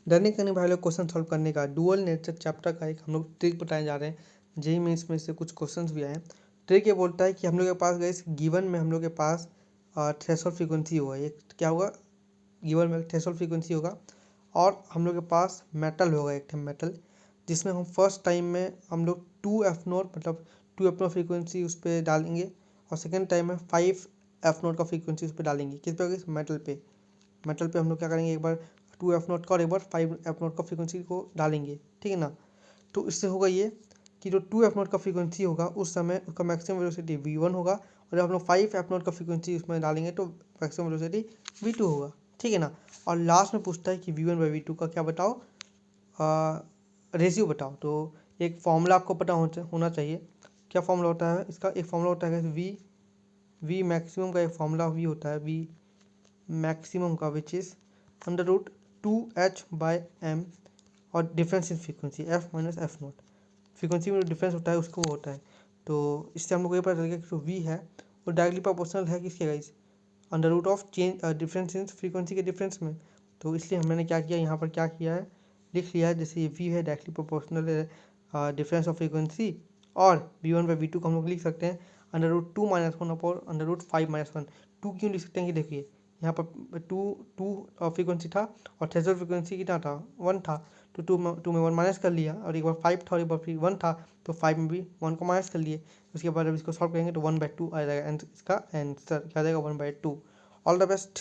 डरने का नहीं भाई लोग, क्वेश्चन सॉल्व करने का। डुअल नेचर चैप्टर का एक हम लोग ट्रिक बताने जा रहे हैं। जेई मेंस में से कुछ क्वेश्चंस भी आए हैं। ट्रिक ये बोलता है कि हम लोग के पास गए गिवन में हम लोग के पास थ्रेशोल्ड फ्रीक्वेंसी होगा, एक क्या होगा, गिवन में थ्रेशोल्ड फ्रीक्वेंसी होगा, और हम लोग के पास मेटल होगा, एक मेटल, जिसमें हम फर्स्ट टाइम में हम लोग 2F0 मतलब 2F0 फ्रीक्वेंसी उस पर डालेंगे, और सेकेंड टाइम में 5F0 का फ्रीक्वेंसी उस पर डालेंगे। किस पे? मेटल पे। मेटल पे हम लोग क्या करेंगे, एक बार 2F0 का और एक बार 5F0 का फ्रीक्वेंसी को डालेंगे, ठीक है ना। तो इससे होगा ये कि जो 2F0 का फ्रीक्वेंसी होगा उस समय उसका मैक्सिमम वेलोसिटी V1 होगा, और जब हम लोग 5F0 का फ्रीक्वेंसी उसमें डालेंगे तो मैक्सिमम वेलोसिटी V2 होगा, ठीक है ना। और लास्ट में पूछता है कि V1/V2 का क्या बताओ, रेशियो बताओ। तो एक फॉर्मूला आपको पता होना चाहिए। क्या फॉर्मूला होता है इसका? एक फॉर्मूला होता है वी मैक्सिमम का, एक फॉर्मूला वी होता है वी मैक्सिमम का, विच इज़ √2h/m, और difference in frequency F-F0। Frequency में जो डिफरेंस होता है उसको वो होता है। तो इससे हम लोग को ये पता चल गया कि जो v है वो डायरेक्टली प्रोपोर्शनल है किसके guys, √of change difference in frequency के डिफरेंस में। तो इसलिए मैंने क्या किया, यहाँ पर क्या किया है, लिख लिया है। जैसे ये v है डायरेक्टली प्रोपोर्शनल है डिफरेंस ऑफ फ्रीक्वेंसी, और V1/V2 को हम लोग लिख सकते हैं √2 - 1 अपॉन √5 - 1। 2 क्यों लिख सकते हैं कि देखिए यहाँ पर टू फ्रीक्वेंसी था और थ्रेशोल्ड फ्रीक्वेंसी कितना था, 1 था। तो टू में 1 माइनस कर लिया, और एक बार 5 था और एक बार फिर 1 था, तो 5 में भी 1 को माइनस कर लिए। उसके बाद जब इसको सॉल्व करेंगे तो 1/2 आ जाएगा, इसका आंसर क्या आ जाएगा, 1/2। All the best.